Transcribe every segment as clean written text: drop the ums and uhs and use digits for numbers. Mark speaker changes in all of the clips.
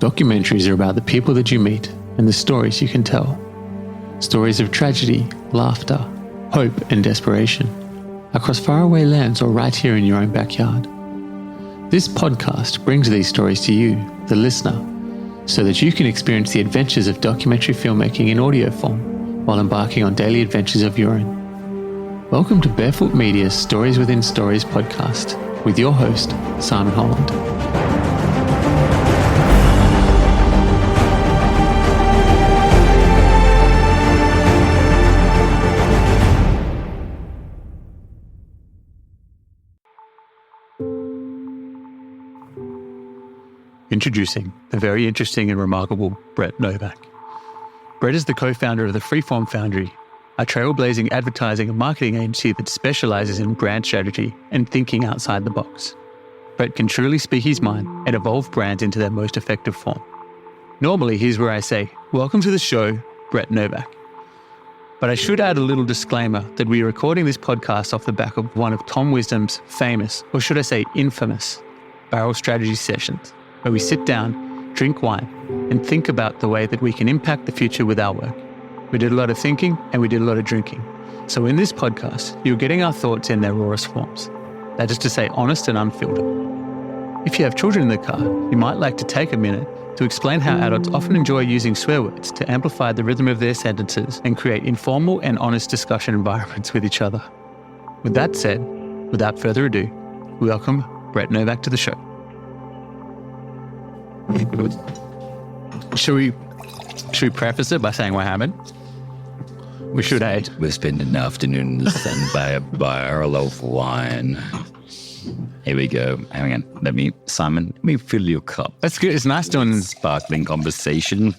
Speaker 1: Documentaries are about the people that you meet and the stories you can tell. Stories of tragedy, laughter, hope and desperation, across faraway lands or right here in your own backyard. This podcast brings these stories to you, the listener, so that you can experience the adventures of documentary filmmaking in audio form while embarking on daily adventures of your own. Welcome to Barefoot Media's Stories Within Stories podcast with your host, Simon Holland. Introducing the very interesting and remarkable Brett Novak. Brett is the co-founder of the Freeform Foundry, a trailblazing advertising and marketing agency that specializes in brand strategy and thinking outside the box. Brett can truly speak his mind and evolve brands into their most effective form. Normally, here's where I say, welcome to the show, Brett Novak. But I should add a little disclaimer that we are recording this podcast off the back of one of Tom Wisdom's famous, or should I say infamous, barrel strategy sessions, where we sit down, drink wine, and think about the way that we can impact the future with our work. We did a lot of thinking and we did a lot of drinking. So in this podcast, you're getting our thoughts in their rawest forms. That is to say, honest and unfiltered. If you have children in the car, you might like to take a minute to explain how adults often enjoy using swear words to amplify the rhythm of their sentences and create informal and honest discussion environments with each other. With that said, without further ado, welcome Brett Novak to the show. Should we preface it by saying what happened? We should, eh?
Speaker 2: We spent an afternoon in the sun by a barrel of wine. Here we go. Hang on. Simon, let me fill your cup.
Speaker 1: That's good. It's nice doing
Speaker 2: sparkling conversation.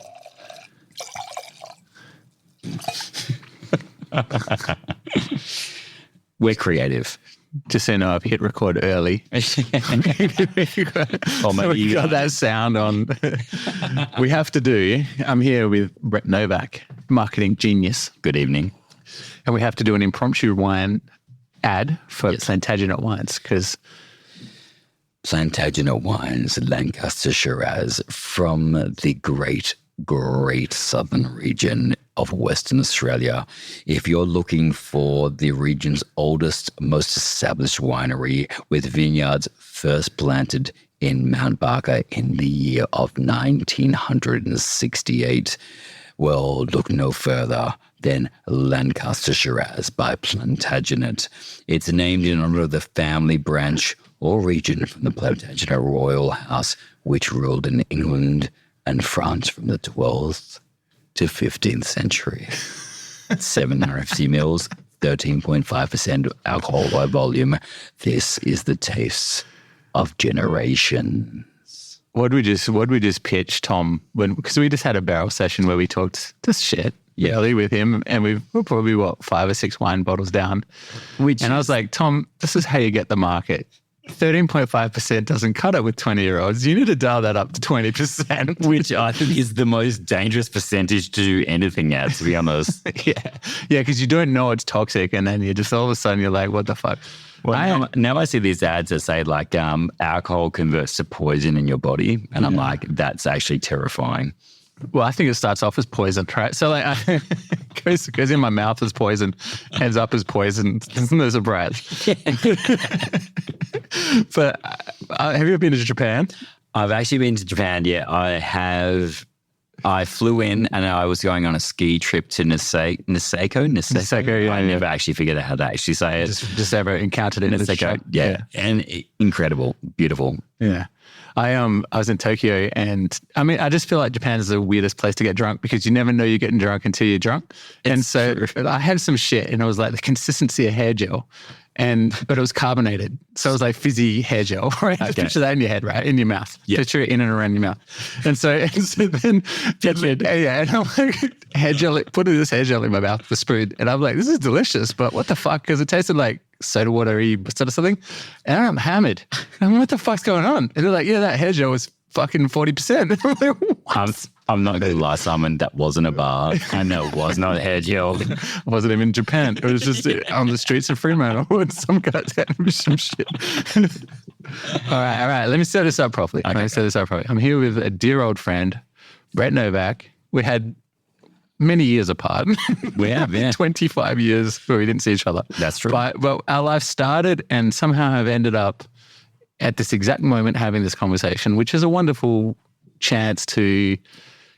Speaker 2: We're creative.
Speaker 1: Just so you know, I've hit record early. So we got that sound on. We have to do. I'm here with Brett Novak, marketing genius.
Speaker 2: Good evening.
Speaker 1: And we have to do an impromptu wine ad for Plantagenet wines because
Speaker 2: Plantagenet wines, Lancaster Shiraz from the great southern region of Western Australia. If you're looking for the region's oldest, most established winery with vineyards first planted in Mount Barker in the year of 1968, well, look no further than Lancaster Shiraz by Plantagenet. It's named in honor of the family branch or region from the Plantagenet royal house, which ruled in England and France from the 12th to 15th century. 750 mils, 13.5% alcohol by volume. This is the taste of generations.
Speaker 1: What we just pitch, Tom, because we just had a barrel session where we talked just shit early with him, and we're probably 5 or 6 wine bottles down. And I was like, Tom, this is how you get the market. 13.5% doesn't cut it with 20-year-olds. You need to dial that up to 20%.
Speaker 2: Which I think is the most dangerous percentage to do anything at, to be honest.
Speaker 1: Yeah, because you don't know it's toxic, and then you just all of a sudden you're like, what the fuck?
Speaker 2: Well, now I see these ads that say like alcohol converts to poison in your body, and I'm like, that's actually terrifying.
Speaker 1: Well, I think it starts off as poison, right? So like, goes in my mouth as poison, ends up as poison. Isn't there a surprise? But have you ever been to Japan?
Speaker 2: I've actually been to Japan, yeah. I have. I flew in and I was going on a ski trip to Niseko, yeah. I never actually figured out how to actually say it.
Speaker 1: Just ever encountered it in
Speaker 2: Niseko, yeah. And incredible, beautiful.
Speaker 1: Yeah. I was in Tokyo, and I mean, I just feel like Japan is the weirdest place to get drunk because you never know you're getting drunk until you're drunk. And so I had some shit, and it was like the consistency of hair gel, but it was carbonated. So it was like fizzy hair gel, right? Just picture that in your head, right? In your mouth. Yep. Picture it in and around your mouth. And so then, and I'm like, putting this hair gel in my mouth with a spoon, and I'm like, this is delicious, but what the fuck? Because it tasted like soda water-y sort of something. And I'm hammered. I'm like, what the fuck's going on? And they're like, yeah, that hair gel was fucking 40%. I'm like, what?
Speaker 2: I'm not going to lie, Simon, that wasn't a bar. I know it was not a hair gel.
Speaker 1: It wasn't even in Japan. It was just on the streets of Fremantle with some goddamn some shit. All right. Let me set this up properly. I'm here with a dear old friend, Brett Novak. We had many years apart.
Speaker 2: We have, yeah.
Speaker 1: 25 years where we didn't see each other.
Speaker 2: That's true.
Speaker 1: But our life started and somehow have ended up at this exact moment having this conversation, which is a wonderful chance to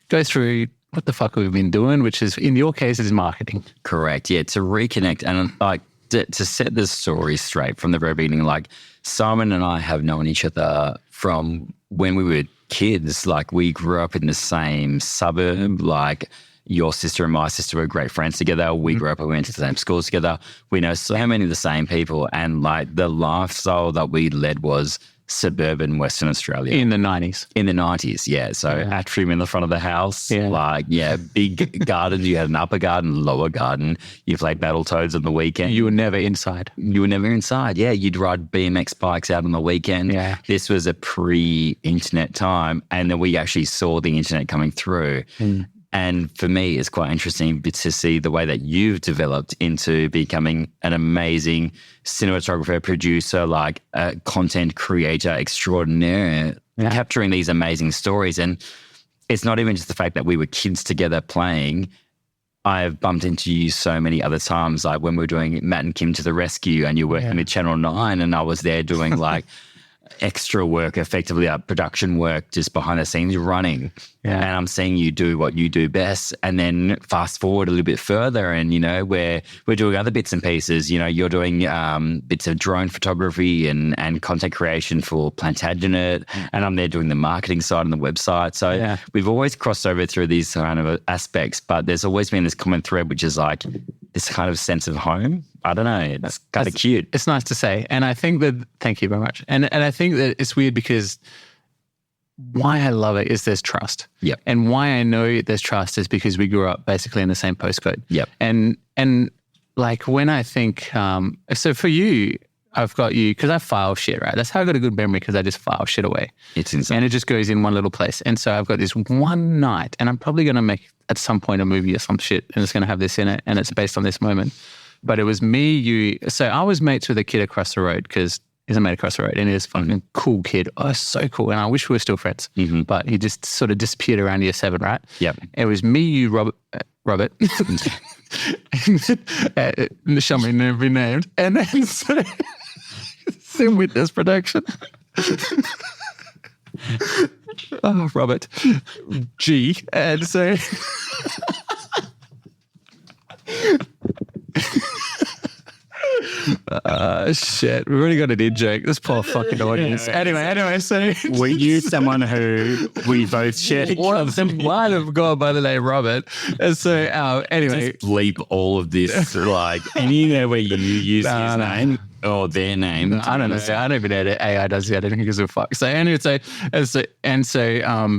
Speaker 1: go through what the fuck we've been doing, which is, in your case, is marketing.
Speaker 2: Correct. Yeah, to reconnect and like to set the story straight from the very beginning. Like Simon and I have known each other from when we were kids. Like we grew up in the same suburb. Like your sister and my sister were great friends together. We grew up and went to the same schools together. We know so many of the same people, and like the lifestyle that we led was suburban Western Australia.
Speaker 1: In the 90s.
Speaker 2: In the 90s, yeah. So atrium in the front of the house, big gardens. You had an upper garden, lower garden. You played Battletoads on the weekend.
Speaker 1: You were never inside.
Speaker 2: Yeah. You'd ride BMX bikes out on the weekend.
Speaker 1: Yeah.
Speaker 2: This was a pre-internet time, and then we actually saw the internet coming through. And for me, it's quite interesting to see the way that you've developed into becoming an amazing cinematographer, producer, like a content creator extraordinaire, capturing these amazing stories. And it's not even just the fact that we were kids together playing. I've bumped into you so many other times, like when we were doing Matt and Kim to the Rescue, and you were working with Channel 9, and I was there doing like extra work, effectively production work, just behind the scenes running. And I'm seeing you do what you do best. And then fast forward a little bit further, and we're doing other bits and pieces. You're doing bits of drone photography and content creation for Plantagenet, and I'm there doing the marketing side and the website. So we've always crossed over through these kind of aspects, but there's always been this common thread, which is like this kind of sense of home. I don't know. It's kind of cute.
Speaker 1: It's nice to say. And I think that, thank you very much. And I think that it's weird because why I love it is there's trust.
Speaker 2: Yep.
Speaker 1: And why I know there's trust is because we grew up basically in the same postcode.
Speaker 2: Yep.
Speaker 1: And like when I think, so for you, I've got you, because I file shit, right? That's how I got a good memory, because I just file shit away.
Speaker 2: It's insane.
Speaker 1: And it just goes in one little place. And so I've got this one night, and I'm probably going to make at some point a movie or some shit, and it's going to have this in it, and it's based on this moment. But it was me, you. So I was mates with a kid across the road, because he's a mate across the road, and he's a fucking cool kid. Oh, so cool. And I wish we were still friends. But he just sort of disappeared around year 7, right?
Speaker 2: Yep.
Speaker 1: It was me, you, Robert. Shall me never be named. And then so in witness production. Robert G. And so shit. We've already got an in joke. This poor fucking audience. Anyway, so
Speaker 2: we knew someone who we both shared.
Speaker 1: One of them might have gone by the name Robert. And so anyway.
Speaker 2: Just bleep all of this, like anywhere where you use his name or their name.
Speaker 1: I don't know. I don't even know that AI does that. I don't think it's a fuck. So anyway,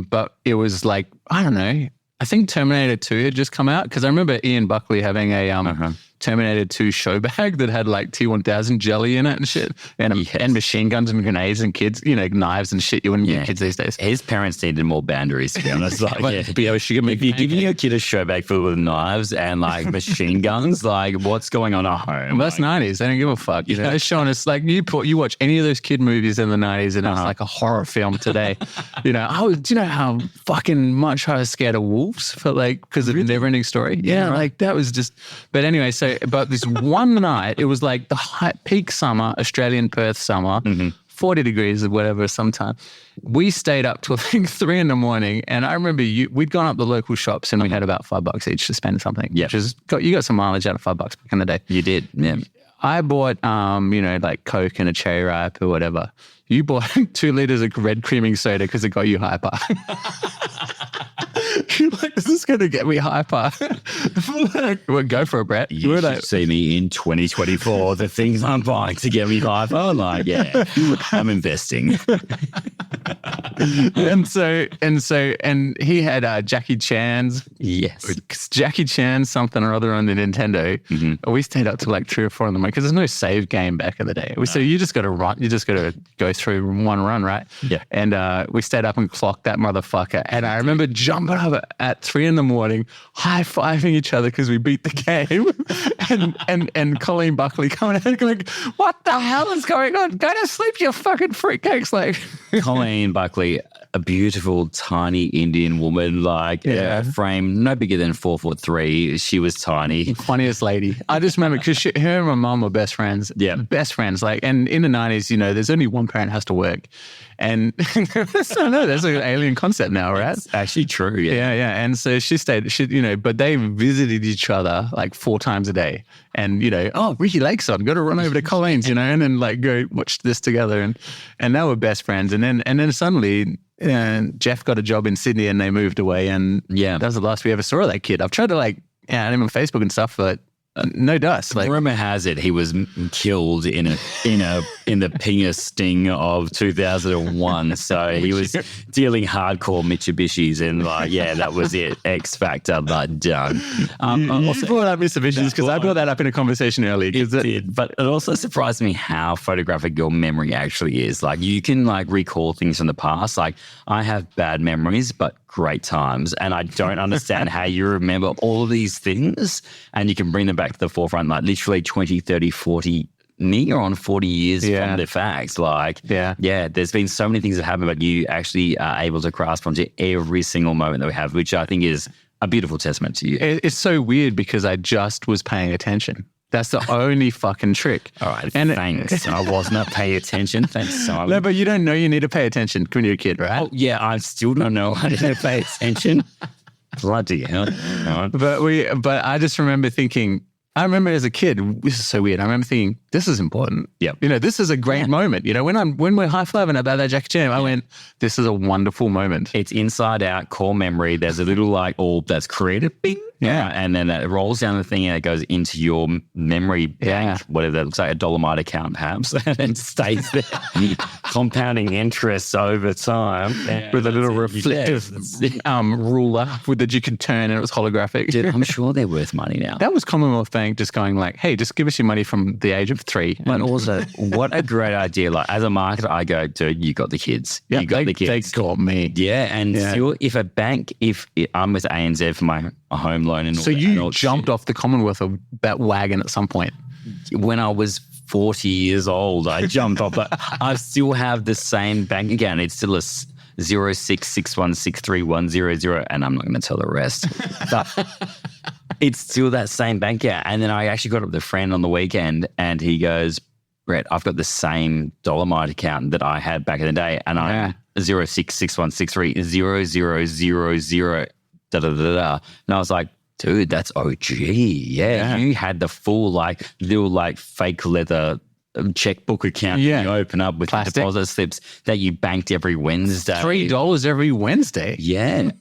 Speaker 1: but it was like, I don't know. I think Terminator 2 had just come out, because I remember Ian Buckley having a Terminator 2 show bag that had like T-1000 jelly in it and shit, and machine guns and grenades and kids, knives and shit. You wouldn't get kids these days.
Speaker 2: His parents needed more boundaries, to be honest. Like,
Speaker 1: if you're
Speaker 2: giving your kid a show bag full of knives and like machine guns, like what's going on at home?
Speaker 1: Well, that's 90s. They don't give a fuck. It's showing us like you watch any of those kid movies in the 90s, and it's like a horror film today. Do you know how fucking much I was scared of wolves for because of the Neverending Story? Yeah, like that was just. But anyway, so. But this one night, it was like the peak summer, Australian Perth summer, 40 degrees or whatever sometime. We stayed up till I think 3 a.m, and I remember we'd gone up the local shops, and we had about $5 each to spend something. Yeah, you got some mileage out of $5 back in the day.
Speaker 2: You did, yeah.
Speaker 1: I bought, like Coke and a cherry ripe or whatever. You bought 2 liters of red creaming soda because it got you hyper. You're like, is this going to get me hyper? Well, go for it, Brett.
Speaker 2: You should see me in 2024. The things I'm buying to get me hyper. Like, yeah, I'm investing.
Speaker 1: and he had Jackie Chan's.
Speaker 2: Yes.
Speaker 1: Jackie Chan something or other on the Nintendo. We stayed up till like 3 or 4 in the morning because there's no save game back in the day. So you just got to run. You just got to go through one run, right?
Speaker 2: Yeah.
Speaker 1: And we stayed up and clocked that motherfucker. And I remember jumping up at 3 in the morning, high-fiving each other because we beat the game. and Colleen Buckley coming out and going, what the hell is going on? Go to sleep, you fucking fruitcakes. Like
Speaker 2: Colleen Buckley, a beautiful, tiny Indian woman, like frame no bigger than 4'3". She was tiny.
Speaker 1: Funniest lady. I just remember because her and my mum were best friends.
Speaker 2: Yeah.
Speaker 1: Best friends. Like, and in the 90s, you know, there's only one parent has to work. And I don't know, that's an alien concept now, right?
Speaker 2: It's actually true. Yeah.
Speaker 1: Yeah. And so she you know, but they visited each other like 4 times a day. And, you know, oh, Ricky Lake's on, got to run over to Colleen's, you know, and then like go watch this together. And they were best friends. And then suddenly Jeff got a job in Sydney and they moved away. And that was the last we ever saw of that kid. I've tried to like, add him on Facebook and stuff, but no dust. Like,
Speaker 2: rumor has it he was killed in the pinger sting of 2001. So he was dealing hardcore Mitsubishis and like, that was it. X Factor, like done.
Speaker 1: You brought up Mitsubishis because I brought that up in a conversation earlier.
Speaker 2: But it also surprised me how photographic your memory actually is. Like you can like recall things from the past. Like I have bad memories, but great times. And I don't understand how you remember all of these things and you can bring them back to the forefront, like literally 20, 30, 40, near on 40 years from the facts. Like, there's been so many things that happen, but you actually are able to grasp onto every single moment that we have, which I think is a beautiful testament to you.
Speaker 1: It's so weird because I just was paying attention. That's the only fucking trick.
Speaker 2: All right, thanks. I was not paying attention. Thanks, Simon.
Speaker 1: No, but you don't know you need to pay attention when you're a kid, right?
Speaker 2: Oh, yeah, I still don't know how to pay attention. Bloody hell.
Speaker 1: But I just remember thinking, I remember as a kid, this is so weird. I remember thinking, this is important.
Speaker 2: Yep.
Speaker 1: You know, this is a great moment. You know, when we're high-fiving about that Jackie Chan, I went, this is a wonderful moment.
Speaker 2: It's inside out, core memory. There's a little like orb that's created, bing.
Speaker 1: Yeah.
Speaker 2: And then it rolls down the thing and it goes into your memory bank, whatever that looks like, a Dolomite account perhaps, and stays there, compounding interest over time.
Speaker 1: With a little reflective ruler that you could turn and it was holographic.
Speaker 2: Dude, I'm sure they're worth money now.
Speaker 1: That was Commonwealth Bank just going like, hey, just give us your money from the age of 3.
Speaker 2: But also, what a great idea. Like as a marketer, I go, dude, you got the kids.
Speaker 1: Yeah,
Speaker 2: you got the kids.
Speaker 1: They got me.
Speaker 2: Yeah. And still, if a bank, I'm with ANZ for my home loan and all
Speaker 1: so
Speaker 2: that. So
Speaker 1: you jumped off the Commonwealth of that wagon at some point.
Speaker 2: When I was 40 years old, I jumped off. But I still have the same bank account. It's still a 06616310, and I'm not going to tell the rest. But it's still that same bank account. And then I actually got up with a friend on the weekend, and he goes, Brett, I've got the same Dolomite account that I had back in the day, and I'm 0661630000. Da-da-da-da. And I was like, dude, that's OG. Yeah. You had the full like little like fake leather checkbook account you open up with plastic deposit slips that you banked every Wednesday.
Speaker 1: $3 every Wednesday.
Speaker 2: Yeah.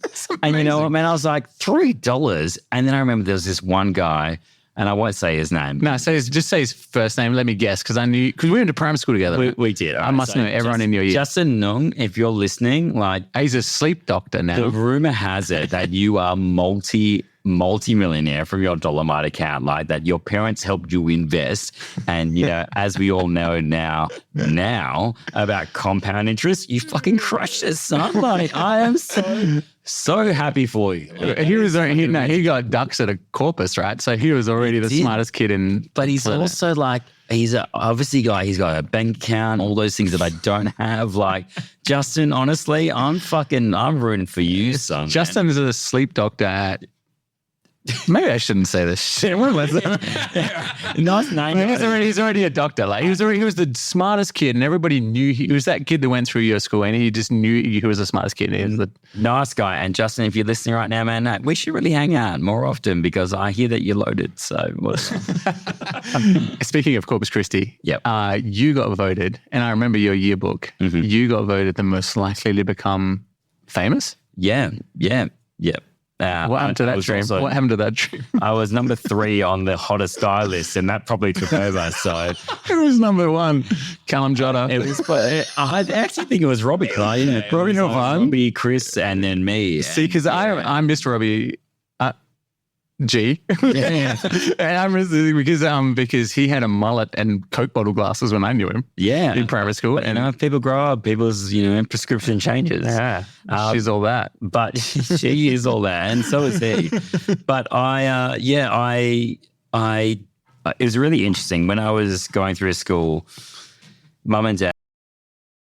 Speaker 2: And you know what, man? I was like, $3. And then I remember there was this one guy, and I won't say his name.
Speaker 1: No, just say his first name. Let me guess, because we went to primary school together.
Speaker 2: We did.
Speaker 1: I must know everyone in your year.
Speaker 2: Justin Nung, if you're listening, like
Speaker 1: he's a sleep doctor now.
Speaker 2: The rumor has it that you are multi-millionaire from your Dolomite account, like that your parents helped you invest. And, you know, as we all know now about compound interest, you fucking crushed it, son. Like, I am so happy for you.
Speaker 1: He got ducks at a corpus, right? So he was already the smartest kid in.
Speaker 2: But he's also like, he's obviously he's got a bank account, all those things that I don't have. Like, Justin, honestly, I'm rooting for you, son.
Speaker 1: Justin is a sleep doctor at. Maybe I shouldn't say this shit.
Speaker 2: Nice name.
Speaker 1: He's already a doctor. Like he was the smartest kid, and everybody knew he was that kid that went through your school, and he just knew he was the smartest kid. He was the
Speaker 2: nice guy. And Justin, if you're listening right now, man, we should really hang out more often because I hear that you're loaded. So,
Speaker 1: speaking of Corpus Christi, you got voted, and I remember your yearbook. Mm-hmm. You got voted the most likely to become famous.
Speaker 2: Yeah.
Speaker 1: What happened to that dream? What happened to that dream?
Speaker 3: I was number 3 on the hottest guy list, and that probably took over. So
Speaker 1: Who was number 1? Callum Jotta.
Speaker 3: it was. I actually think it was Robbie. Like,
Speaker 1: Robbie Novak.
Speaker 3: Robbie, Chris, and then me.
Speaker 1: See, because I missed Robbie G.
Speaker 3: Yeah.
Speaker 1: And I missed it because he had a mullet and Coke bottle glasses when I knew him.
Speaker 3: Yeah.
Speaker 1: In primary school.
Speaker 3: But, if people grow up, people's prescription changes.
Speaker 1: Yeah. She's all that.
Speaker 3: But she is all that, and so is he. But it was really interesting when I was going through school. Mum and Dad